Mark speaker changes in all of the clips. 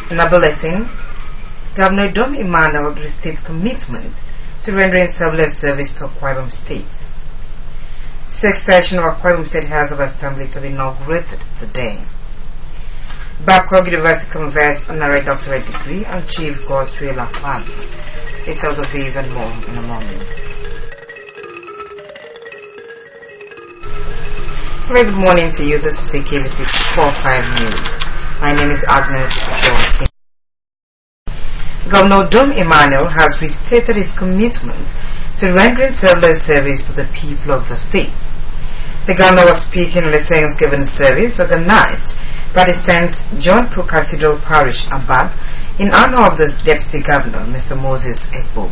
Speaker 1: In a bulletin, Governor Dom Emmanuel restates commitment to rendering selfless service to Akwa Ibom State. The 6th session of Akwa Ibom State House of Assembly to be inaugurated today. Babcock University confers honorary doctorate degree and Chief Godfrey Lafan. Details of these and more in a moment. Very good morning to you. This is CKBC 45 News. My name is Agnes Jordan. Governor Dom Emmanuel has restated his commitment to rendering selfless service to the people of the state. The governor was speaking at a Thanksgiving service organized by the St. John Pro Cathedral Parish, Abab, in honor of the Deputy Governor, Mr. Moses Ekpo.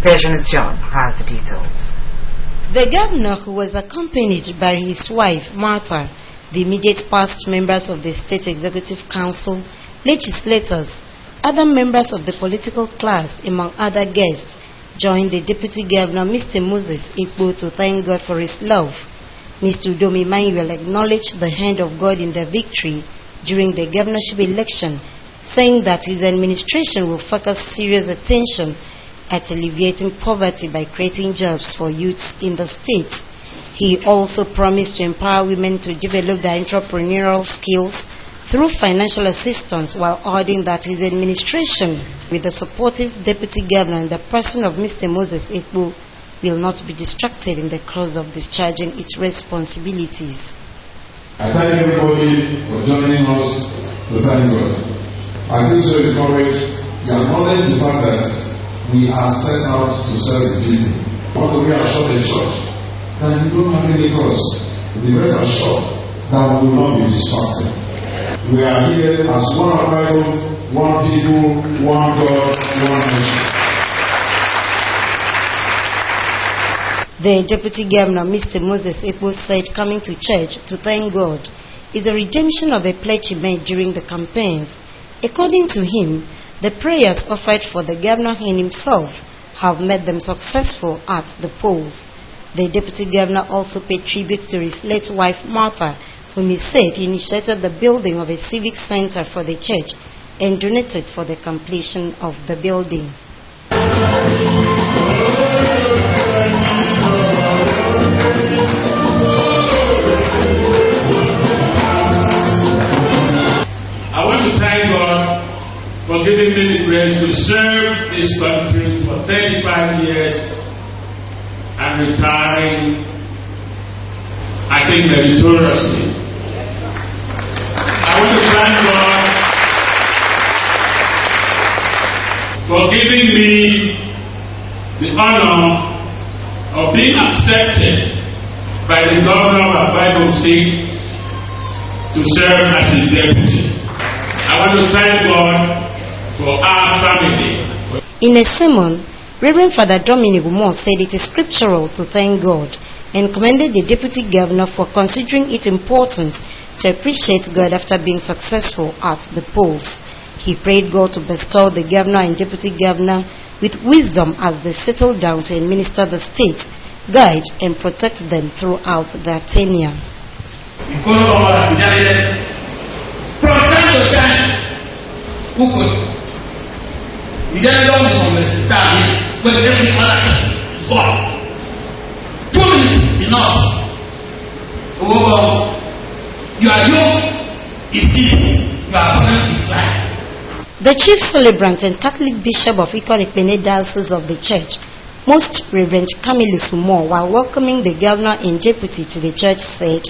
Speaker 1: Patience John has the details.
Speaker 2: The governor, who was accompanied by his wife, Martha, the immediate past members of the State Executive Council, legislators, other members of the political class, among other guests, joined the Deputy Governor, Mr. Moses Ekpo, to thank God for his love. Mr. Dom Emmanuel acknowledged the hand of God in their victory during the governorship election, saying that his administration will focus serious attention at alleviating poverty by creating jobs for youths in the state. He also promised to empower women to develop their entrepreneurial skills through financial assistance, while adding that his administration, with the supportive Deputy Governor in the person of Mr. Moses Ekpo, will not be distracted in the course of discharging its responsibilities.
Speaker 3: I thank everybody for joining us to thank God. I feel so encouraged. You acknowledge the fact that we are set out to serve the people. What we are short in church, that we don't have any cause. The rest are short, that we will not be distracted. We are here as one Bible, one people, one God, one nation.
Speaker 2: The Deputy Governor, Mr. Moses Ekpo, said coming to church to thank God is a redemption of a pledge he made during the campaigns. According to him, the prayers offered for the governor and himself have made them successful at the polls. The Deputy Governor also paid tribute to his late wife, Martha, whom he said initiated the building of a civic center for the church and donated for the completion of the building.
Speaker 4: I want to thank God for giving me the grace to serve this country for 35 years and retiring, I think, meritoriously. I want to thank God for giving me the honor of being accepted by the governor of Akwa Ibom State to serve as his deputy. I want to thank God for our family.
Speaker 2: In a sermon, Reverend Father Dominic Moore said it is scriptural to thank God and commended the Deputy Governor for considering it important to appreciate God after being successful at the polls. He prayed God to bestow the Governor and Deputy Governor with wisdom as they settle down to administer the state, guide and protect them throughout their tenure.
Speaker 5: From time to time, who could? We don't know from the start, but every other person is gone. 2 minutes enough. Oh, you are young, it's easy. You are opponent is life.
Speaker 2: The chief celebrant and Catholic Bishop of Ikot-Ekpene Diocese of the Church, Most Reverend Camillus Moore, while welcoming the Governor and Deputy to the church, said,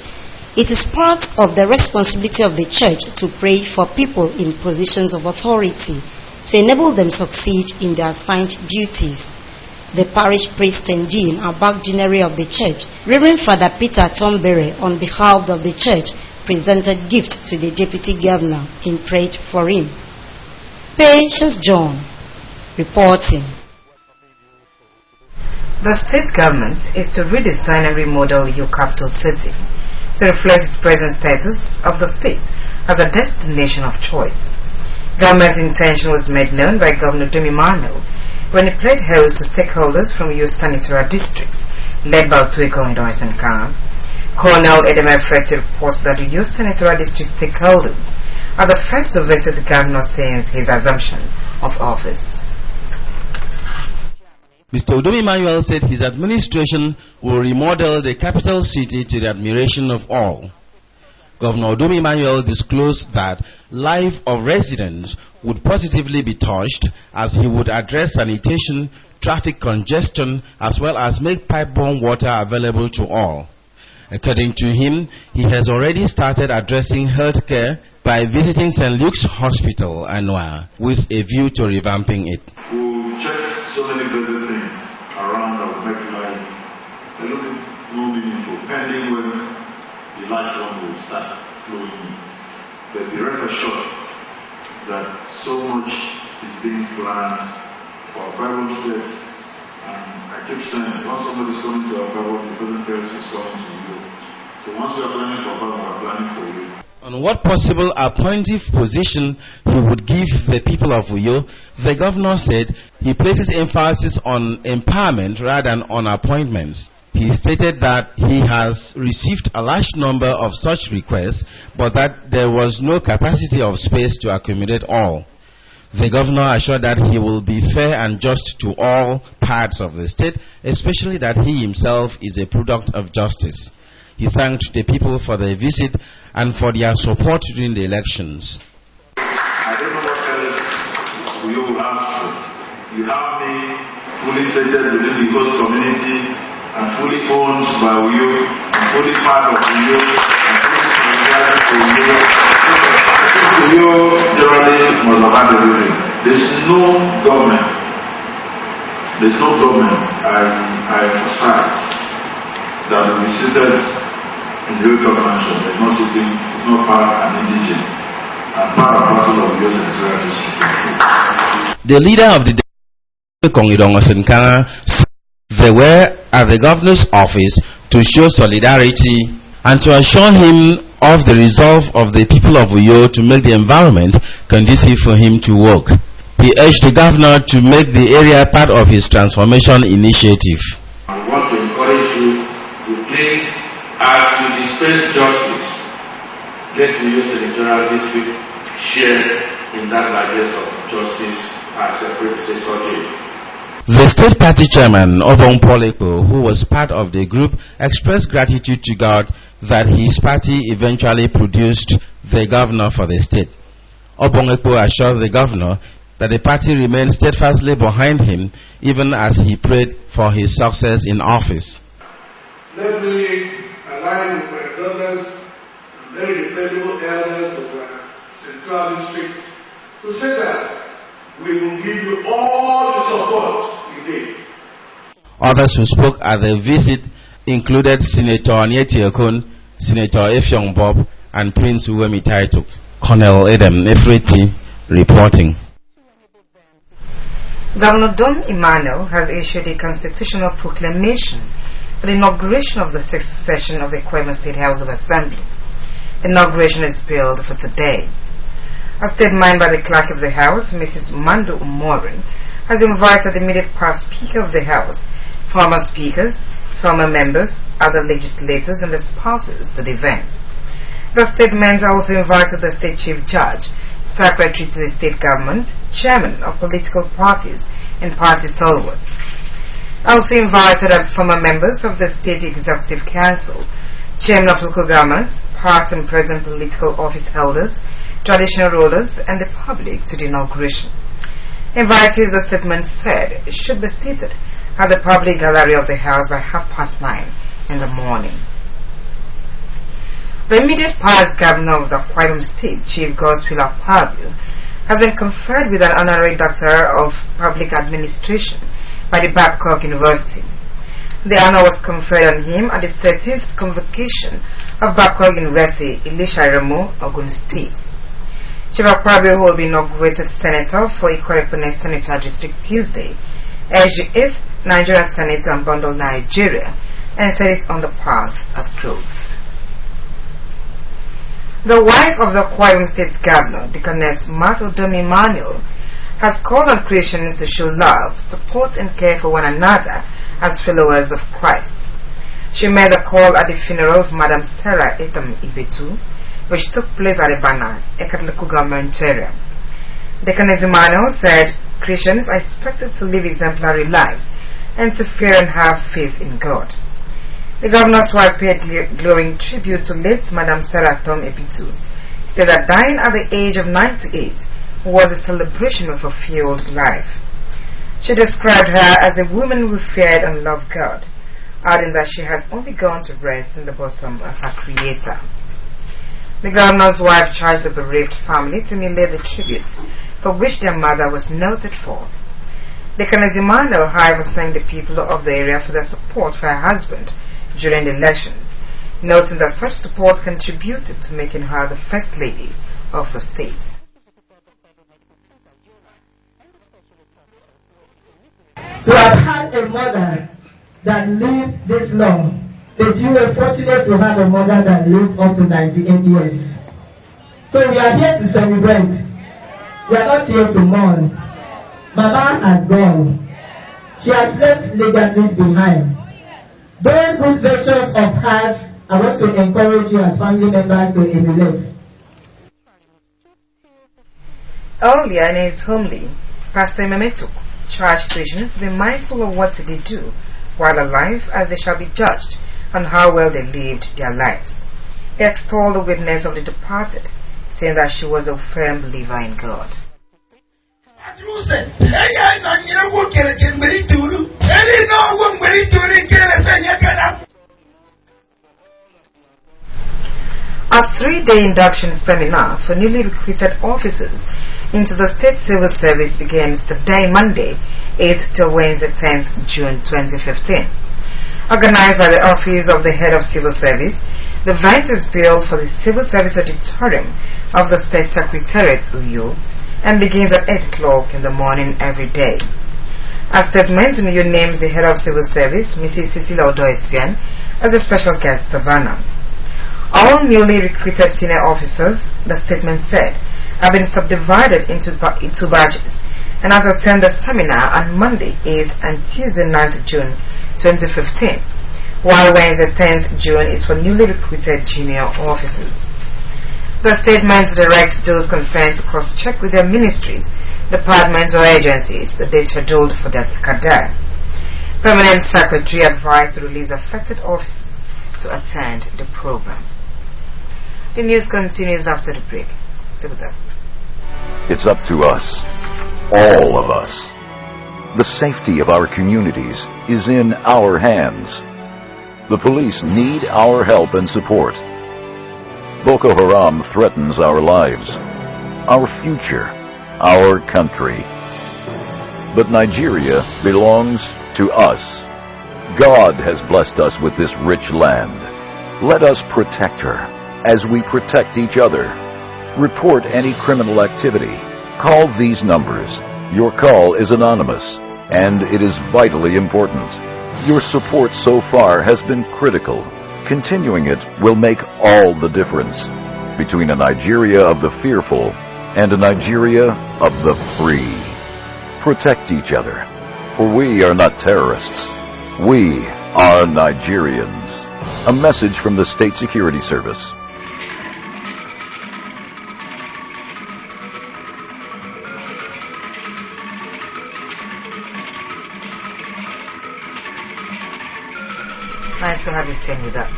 Speaker 2: "It is part of the responsibility of the church to pray for people in positions of authority to enable them succeed in their assigned duties." The parish priest and dean, Abagginary of the church, Reverend Father Peter Tombere, on behalf of the church, presented gifts to the deputy governor and prayed for him. Patience John, reporting.
Speaker 1: The state government is to redesign and remodel your capital city to reflect its present status of the state as a destination of choice. Government's intention was made known by Governor Dom Emmanuel when he played host to stakeholders from Uyo Senatorial District, led by Otueko Ndoisenkan. Colonel Edem Efreti reports that the Uyo Senatorial District stakeholders are the first to visit the governor since his assumption of office.
Speaker 6: Mr. Udom Emmanuel said his administration will remodel the capital city to the admiration of all. Governor Udom Emmanuel disclosed that life of residents would positively be touched as he would address sanitation, traffic congestion, as well as make pipe-borne water available to all. According to him, he has already started addressing healthcare by visiting St. Luke's Hospital, Anua, with a view to revamping it.
Speaker 3: We'll check so many better things around that will make life a little more meaningful, pending when the light one will start flowing in. But be rest assured that so much is being planned for our Bible state. And I keep saying, once somebody is coming to our Bible, the present person is coming to you. So once we are planning for Bible, we are planning for you.
Speaker 6: On what possible appointive position he would give the people of Uyo, the governor said he places emphasis on empowerment rather than on appointments. He stated that he has received a large number of such requests, but that there was no capacity of space to accommodate all. The governor assured that he will be fair and just to all parts of the state, especially that he himself is a product of justice. He thanked the people for their visit and for their support during the elections.
Speaker 3: I don't know what else we will ask for. You have me fully settled within the host community and fully owned by Uyo and fully part of Uyo and fully for Uyo. Uyo generally must have had everything. There's no government. I emphasize that will be seated in the Uyo mansion. There's no sitting, it's not part and indigent. And part and parcel of Uyo Senatorial District.
Speaker 6: The leader of the Kongidong Osenkana said they were at the governor's office to show solidarity and to assure him of the resolve of the people of Uyo to make the environment conducive for him to work. He urged the governor to make the area part of his transformation initiative.
Speaker 3: I want to encourage you to please, as you dispense justice, let the Uyo Senatorial District share in that largesse of justice as a predecessor did.
Speaker 6: The state party chairman, Obong Poleko, who was part of the group, expressed gratitude to God that his party eventually produced the governor for the state. Obong Ekpo assured the governor that the party remained steadfastly behind him even as he prayed for his success in office.
Speaker 7: Let me align with my brothers and very dependable elders of the Central District to say that we will give you all the support you need.
Speaker 6: Others who spoke at the visit included Senator Anyeti Okon, Senator Effiong Bob, and Prince Uwemi Taituk. Colonel Edem Efreti reporting.
Speaker 1: Governor Dom Emmanuel has issued a constitutional proclamation for the inauguration of the 6th session of the Kwemo State House of Assembly. The inauguration is billed for today. A statement by the clerk of the House, Mrs. Mando Umorin, has invited the immediate past Speaker of the House, former speakers, former members, other legislators, and their spouses to the event. The statement also invited the State Chief Judge, Secretary to the State Government, Chairman of political parties, and party stalwarts. Also invited former members of the State Executive Council, Chairman of local governments, past and present political office holders, traditional rulers, and the public to the inauguration. Invitees, the statement said, should be seated at the public gallery of the House by 9:30 in the morning. The immediate past governor of the Akwa Ibom State, Chief Godswill Akpabio, has been conferred with an honorary Doctor of Public Administration by the Babcock University. The honor was conferred on him at the 13th convocation of Babcock University, Elisha Remo, Ogun State. Chief Akpabio will be inaugurated senator for Ikot-Ekpene Senator District Tuesday, as the 8th Nigerian Senator unbundled Nigeria and set it on the path of growth. The wife of the Akwa Ibom State Governor, Deaconess Martha Odomi Emmanuel, has called on Christians to show love, support and care for one another as followers of Christ. She made a call at the funeral of Madam Sarah Etam Ibetu, which took place at Ebana, Eket local government area. Deaconess Emmanuel said Christians are expected to live exemplary lives and to fear and have faith in God. The governor's wife paid glowing tribute to late Madam Sarah Tom Epitu. Said that dying at the age of 98 was a celebration of a fulfilled life. She described her as a woman who feared and loved God, adding that she has only gone to rest in the bosom of her Creator. The governor's wife charged the bereaved family to relay the tribute for which their mother was noted for. Deaconess Emmanuel, however, thanked the people of the area for their support for her husband during the elections, noting that such support contributed to making her the First Lady of the state.
Speaker 8: To have had a mother that lived this long, that you were fortunate to have a mother that lived up to 98 years. So we are here to celebrate. We are not here to mourn. Mama has gone. She has left legacies behind. Those good virtues of hers, I want to encourage you as family members to emulate.
Speaker 1: Earlier in his homily, Pastor Memetuk charged Christians to be mindful of what they do while alive, as they shall be judged on how well they lived their lives. He extolled the witness of the departed, saying that she was a firm believer in God. A 3-day induction seminar for newly recruited officers into the State Civil Service begins today, Monday, 8th till Wednesday, 10th June 2015. Organized by the Office of the Head of Civil Service, the event is billed for the Civil Service Auditorium of the State Secretariat, Uyo, and begins at 8 o'clock in the morning every day. A statement names the Head of Civil Service, Mrs. Cecilia Odoesian, as a special guest of honor. All newly recruited senior officers, the statement said, have been subdivided into batches and are to attend the seminar on Monday 8th and Tuesday 9th June 2015, while Wednesday 10th June is for newly recruited junior officers. The statement directs those concerned to cross-check with their ministries, departments or agencies the dates scheduled for their cadre. Permanent Secretary advised to release affected officers to attend the program. The news continues after the break. Stay with us.
Speaker 9: It's up to us, all of us. The safety of our communities is in our hands. The police need our help and support. Boko Haram threatens our lives, our future, our country. But Nigeria belongs to us. God has blessed us with this rich land. Let us protect her as we protect each other. Report any criminal activity. Call these numbers. Your call is anonymous, and it is vitally important. Your support so far has been critical. Continuing it will make all the difference between a Nigeria of the fearful and a Nigeria of the free. Protect each other, for we are not terrorists. We are Nigerians. A message from the State Security Service.
Speaker 1: Nice to have you staying with us.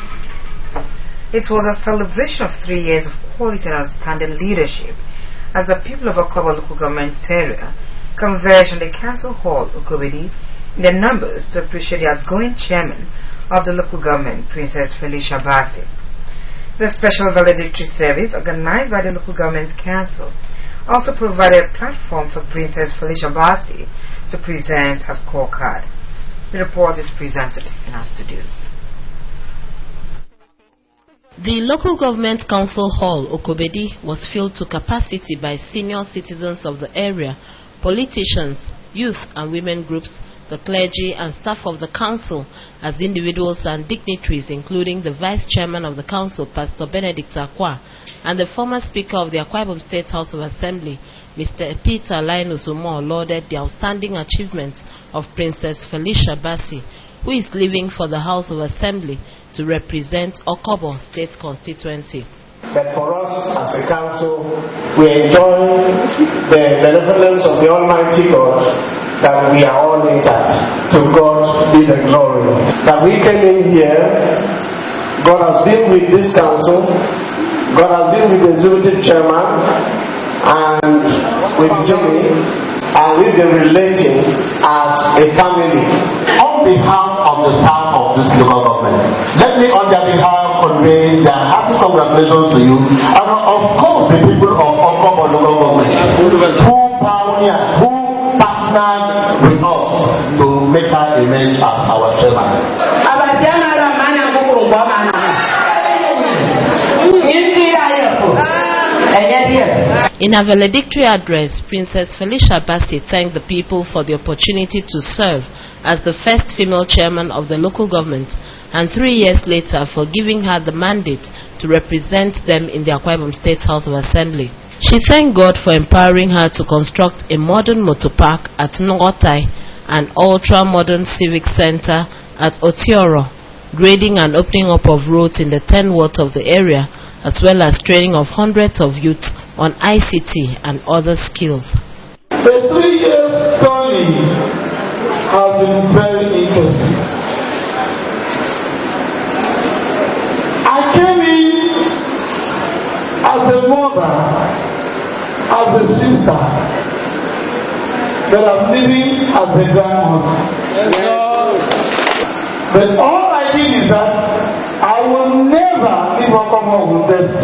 Speaker 1: It was a celebration of 3 years of quality and outstanding leadership as the people of Akwa local government area converged on the council hall, Okobedi, in their numbers to appreciate the outgoing chairman of the local government, Princess Felicia Bassey. The special valedictory service organized by the local government council also provided a platform for Princess Felicia Bassey to present her scorecard. The report is presented in our studios.
Speaker 10: The local government council hall, Okobedi, was filled to capacity by senior citizens of the area, politicians, youth and women groups, the clergy and staff of the council, as individuals and dignitaries, including the vice chairman of the council, Pastor Benedict Akwa, and the former speaker of the Akwa Ibom State House of Assembly, Mr. Peter Linus Umo, lauded the outstanding achievement of Princess Felicia Bassi, who is leaving for the House of Assembly to represent Okobo State constituency.
Speaker 11: But for us as a council, we enjoy the benevolence of the Almighty God that we are all intact. To God be the glory. That we came in here, God has been with this council, God has been with the executive chairman, and with Jimmy, and we've been relating as a family. On behalf of the staff of this local government, let me on their behalf convey their happy congratulations to you, and of course the people of Okobo local government who partnered with us to make her emerge as our chairman.
Speaker 10: In her valedictory address, Princess Felicia Bassi thanked the people for the opportunity to serve as the first female chairman of the local government, and 3 years later for giving her the mandate to represent them in the Akwa Ibom State House of Assembly. She thanked God for empowering her to construct a modern motor park at Ngotai, an ultra-modern civic center at Otioro, grading and opening up of roads in the 10 wards of the area, as well as training of hundreds of youths on ICT and other skills.
Speaker 12: The 3 years journey has been very interesting. I came in as a mother, as a sister, but I'm living as a grandmother. But all I did is that I will never leave Okobo with debt.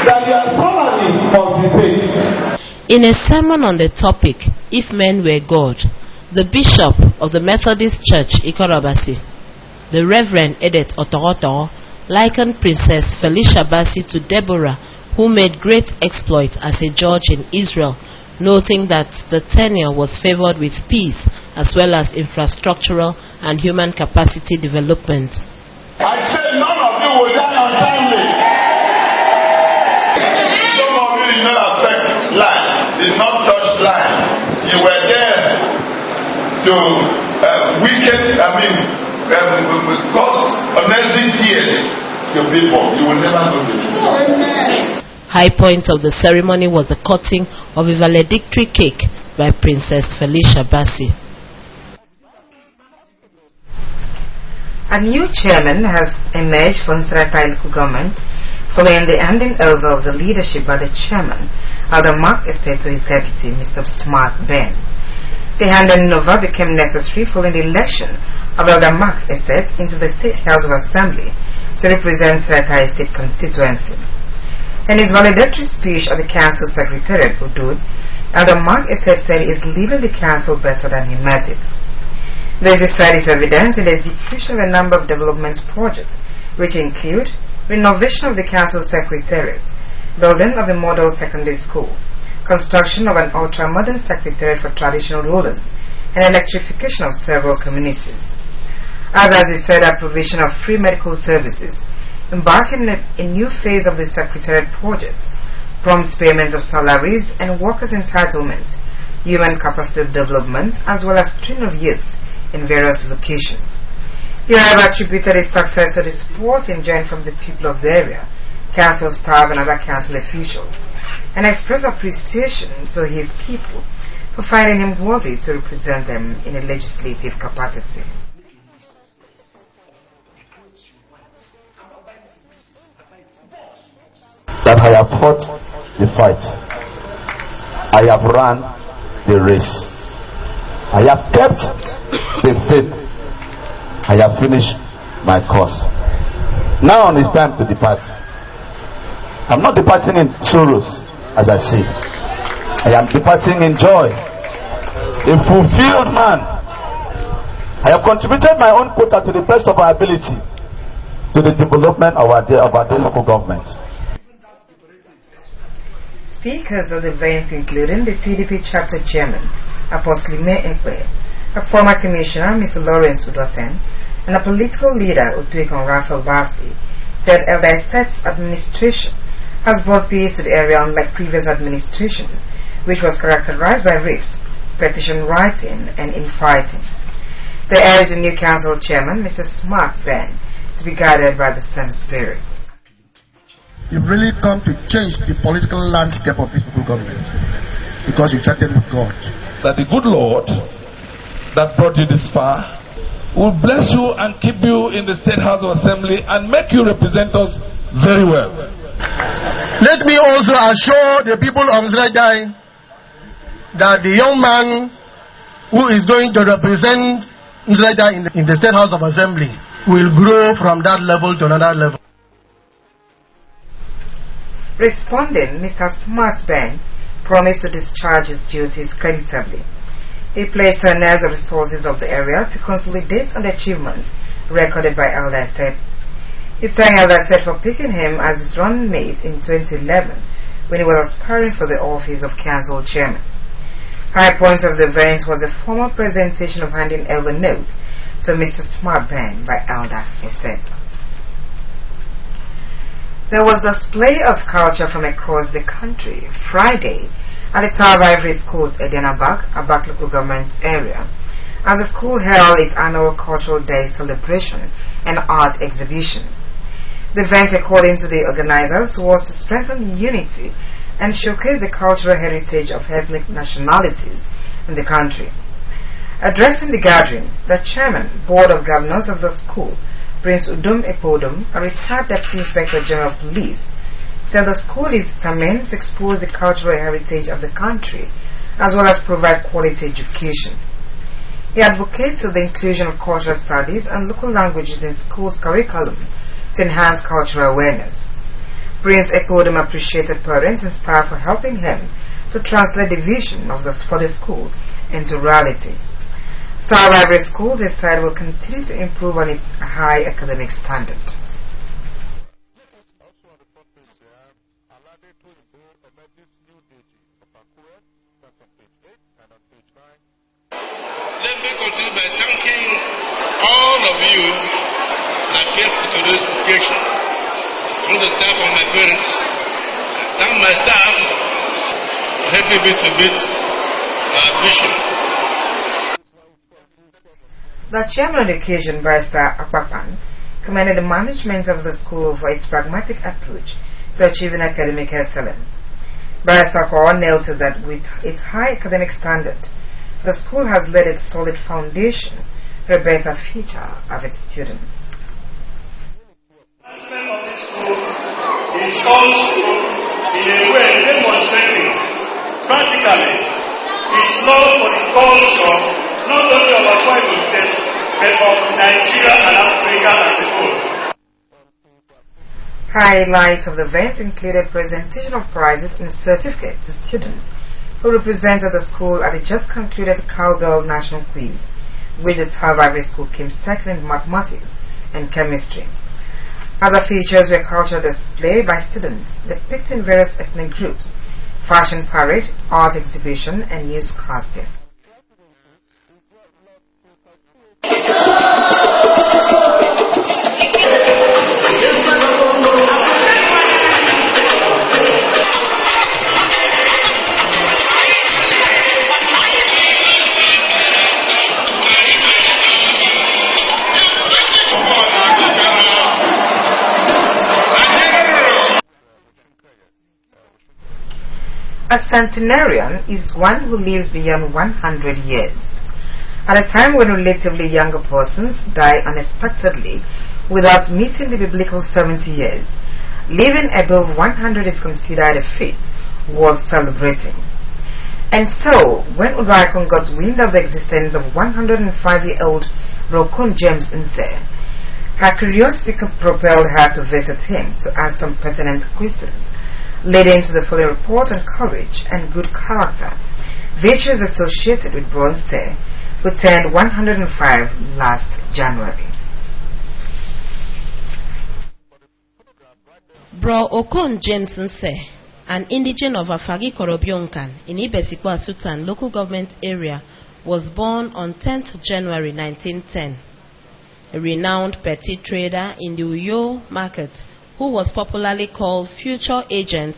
Speaker 12: That their salary must be paid.
Speaker 10: In a sermon on the topic, If Men Were God, the Bishop of the Methodist Church, Ikorabasi, the Reverend Edith Otoroto, likened Princess Felicia Bassi to Deborah, who made great exploits as a judge in Israel, noting that the tenure was favored with peace as well as infrastructural and human capacity development.
Speaker 12: I said none of you will die untimely.
Speaker 13: Some of you did not affect life, did not touch life. You were there to cause amazing tears to people. You will never know the truth.
Speaker 10: High point of the ceremony was the cutting of a valedictory cake by Princess Felicia Bassi.
Speaker 1: A new chairman has emerged for Nsratai local government following the handing over of the leadership by the chairman, Elder Mark Estate, to his deputy, Mr. Smart Ben. The handing over became necessary following the election of Elder Mark Estate into the State House of Assembly to represent Nsratai State constituency. In his valedictory speech at the Council Secretariat, Udud, Elder Mark Estate said he is leaving the council better than he met it. This is evidence in the execution of a number of development projects, which include renovation of the Council Secretariat, building of a model secondary school, construction of an ultra-modern secretariat for traditional rulers, and electrification of several communities. Others, he said, are provision of free medical services, embarking in a new phase of the Secretariat project, prompt payments of salaries and workers' entitlements, human capacity development, as well as training of youths in various locations. He however attributed his success to the support enjoyed from the people of the area, council staff and other council officials, and expressed appreciation to his people for finding him worthy to represent them in a legislative capacity.
Speaker 11: That I have fought the fight, I have run the race, I have kept the faith, I have finished my course. Now it's time to depart. I'm not departing in sorrows,
Speaker 14: as I say. I am departing in joy, a fulfilled man. I have contributed my own quota to the best of our ability to the development of our local government.
Speaker 1: Speakers of the events including the PDP chapter chairman, Apostle Ime Ekwe, a former commissioner, Mr. Lawrence Udosen, and a political leader, Utuikon Raphael Basi, said Elder Eset's administration has brought peace to the area unlike previous administrations, which was characterized by rifts, petition writing, and infighting. They urged the new council chairman, Mr. Smart Ben, to be guided by the same spirit.
Speaker 15: You've really come to change the political landscape of this local government because you started with God.
Speaker 12: That the good Lord that brought you this far will bless you and keep you in the State House of Assembly and make you represent us very well.
Speaker 15: Let me also assure the people of Zrejai that the young man who is going to represent Zrejai in the State House of Assembly will grow from that level to another level.
Speaker 1: Responding, Mr. Smart Ben promised to discharge his duties creditably. He pledged to enhance the resources of the area to consolidate on the achievements recorded by Elder Eset. He thanked Elder Eset for picking him as his running mate in 2011 when he was aspiring for the office of council chairman. High point of the event was a formal presentation of handing over notes to Mr. Smart Ben by Elder Eset. There was display of culture from across the country Friday at the Tower of Ivory School's Edianabak, Abak local government area, as the school held its annual Cultural Day celebration and art exhibition. The event, according to the organizers, was to strengthen unity and showcase the cultural heritage of ethnic nationalities in the country. Addressing the gathering, the chairman, Board of Governors of the school, Prince Udom Epodum, a retired Deputy Inspector General of Police, said the school is determined to expose the cultural heritage of the country as well as provide quality education. He advocates for the inclusion of cultural studies and local languages in schools' curriculum to enhance cultural awareness. Prince Epodum appreciated parents and staff for helping him to translate the vision for the school into reality. Tower Ivory Schools, he said, will continue to improve on its high academic standard.
Speaker 16: Let me continue by thanking all of you that came to this occasion. From the staff of my parents, thank my staff for helping me to meet our vision.
Speaker 1: The chairman of the occasion, Barrister Akpapan, commended the management of the school for its pragmatic approach to achieving academic excellence. Barrister Akpapan noted that with its high academic standard, the school has laid its solid foundation for a better future of its students.
Speaker 17: The management of this school is also in a way demonstrating practically its love for the culture not only of our Bible State, but of Nigeria and Africa as a whole.
Speaker 1: Highlights of the event included presentation of prizes and certificates to students who represented the school at the just concluded Cowbell National Quiz, which the Tower of Ivory School came second in mathematics and chemistry. Other features were cultural display by students depicting various ethnic groups, fashion parade, art exhibition, and newscasting. A centenarian is one who lives beyond 100 years. At a time when relatively younger persons die unexpectedly without meeting the biblical 70 years, living above 100 is considered a feat worth celebrating. And so, when Udaikon got wind of the existence of 105-year-old Rokun James Nse, her curiosity propelled her to visit him to ask some pertinent questions leading to the following report on courage and good character, virtues associated with Bronze, who turned 105 last January.
Speaker 10: Bro Okon James Nse, an indigene of Afagi Korobionkan in Ibesikwa Sultan local government area, was born on 10th January 1910. A renowned petty trader in the Uyo market, who was popularly called Future Agent,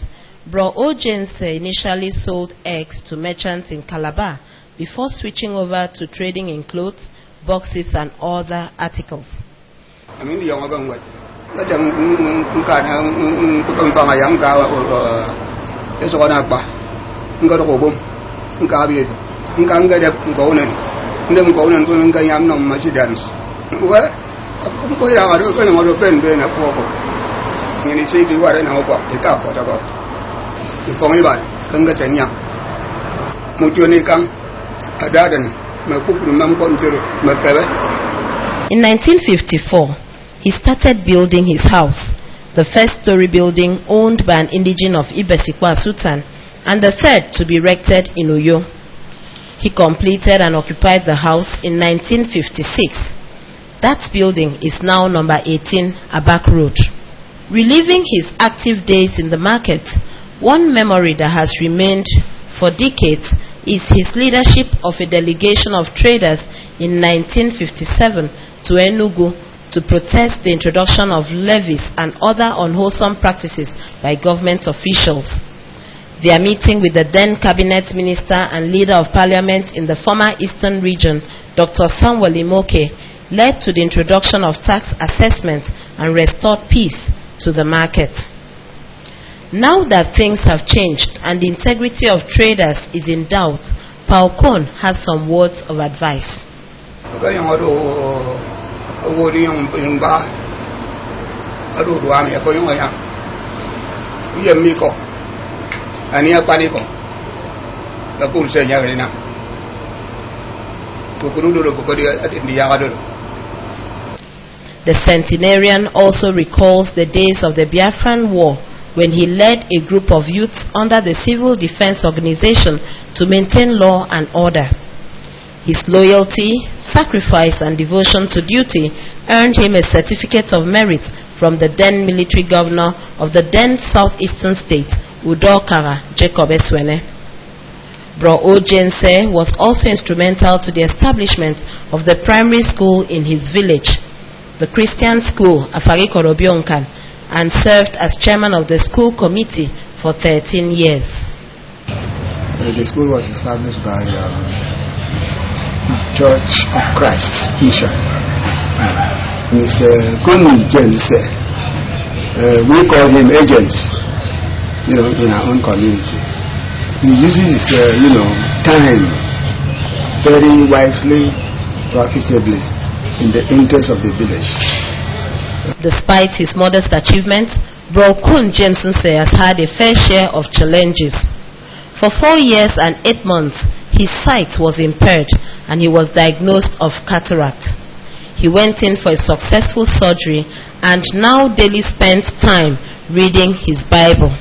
Speaker 10: Bro O James initially sold eggs to merchants in Calabar before switching over to trading in clothes, boxes, and other articles. In 1954, he started building his house, the first story building owned by an indigene of Ibesikwa Sultan, and the third to be erected in Uyo. He completed and occupied the house in 1956. That building is now number 18 Abak Road. Reliving his active days in the market, one memory that has remained for decades is his leadership of a delegation of traders in 1957 to Enugu to protest the introduction of levies and other unwholesome practices by government officials. Their meeting with the then cabinet minister and leader of parliament in the former eastern region, Dr. Samuel Imoke, led to the introduction of tax assessment and restored peace to the market. Now that things have changed and the integrity of traders is in doubt, Paukon has some words of advice. The centenarian also recalls the days of the Biafran War, when he led a group of youths under the Civil Defense Organization to maintain law and order. His loyalty, sacrifice, and devotion to duty earned him a certificate of merit from the then military governor of the then southeastern state, Udokara Jacob Eswene. Bro O Jense was also instrumental to the establishment of the primary school in his village, the Christian school Afagi Korobionkan, and served as chairman of the school committee for 13 years.
Speaker 18: The school was established by Church of Christ Mission. Mr. Kun James, we call him agent, in our own community. He uses his, time very wisely, profitably, in the interest of the village.
Speaker 10: Despite his modest achievements, Bro Kun Jameson has had a fair share of challenges. For 4 years and 8 months, his sight was impaired and he was diagnosed of cataract. He went in for a successful surgery and now daily spends time reading his Bible.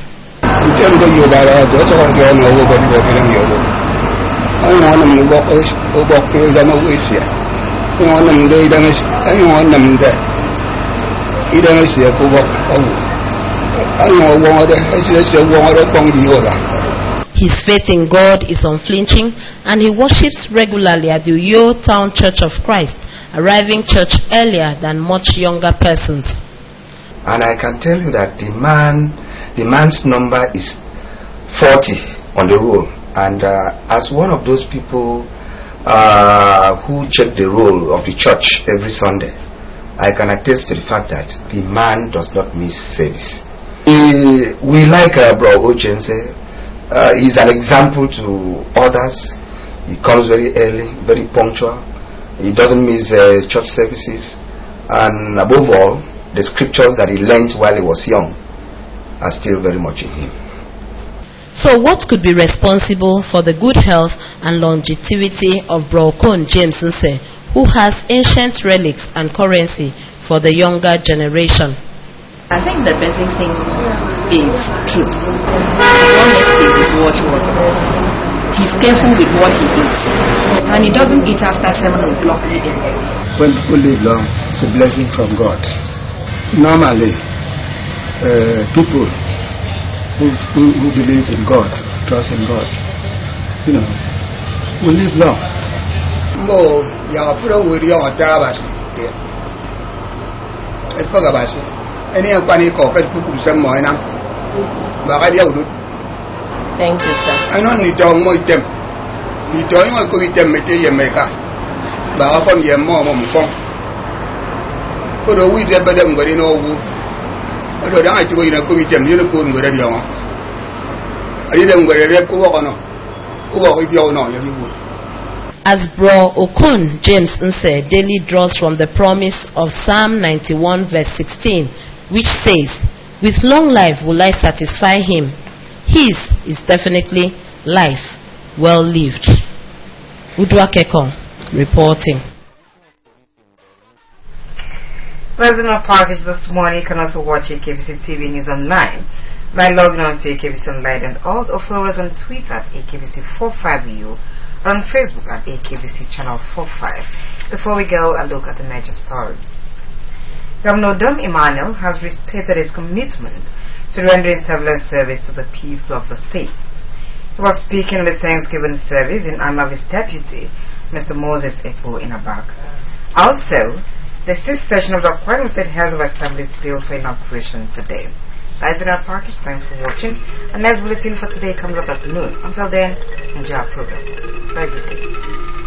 Speaker 10: His faith in God is unflinching and he worships regularly at the Uyo Town Church of Christ, arriving church earlier than much younger persons.
Speaker 19: And I can tell you that the man's number is 40 on the roll. And as one of those people who check the roll of the church every Sunday, I can attest to the fact that the man does not miss service. We like Bro Ojense. He's an example to others. He comes very early, very punctual. He doesn't miss church services. And above all, the scriptures that he learned while he was young are still very much in him.
Speaker 10: So what could be responsible for the good health and longevity of Bro Okon James Nse, who has ancient relics and currency for the younger generation?
Speaker 20: I think the best thing is truth. His honesty is watchword. He's careful with what he eats. And he doesn't eat after 7 o'clock p.m.
Speaker 18: When people live long, it's a blessing from God. Normally, people who believe in God, trust in God, will live long.
Speaker 10: Thank you, sir.
Speaker 21: I don't need to know them. You don't want to be them at the America. But I found your mom on the phone. Put a weed better than what you know. I don't like to go in a committee, you couldn't go there. I didn't go there, go on. Who if you know, you would.
Speaker 10: As Bro Okon James Nse daily draws from the promise of Psalm 91 verse 16, which says, "With long life will I satisfy him. His is definitely life well lived." Udwa Kekon reporting.
Speaker 1: President package this morning. You can also watch AKBC TV News online by logging on to AKBC Online and also follow us on Twitter at AKBC45U or on Facebook at AKBC Channel 45. Before we go, a look at the major stories. Governor Dom Emmanuel has restated his commitment to rendering selfless service to the people of the state. He was speaking at the Thanksgiving service in honor of his deputy, Mr. Moses Ekpo Inabak. Also, the 6th session of the Akwa Ibom State House of Assembly is scheduled for inauguration today. That's it, our package. Thanks for watching. The next bulletin for today comes up at noon. Until then, enjoy our programs. Very good day.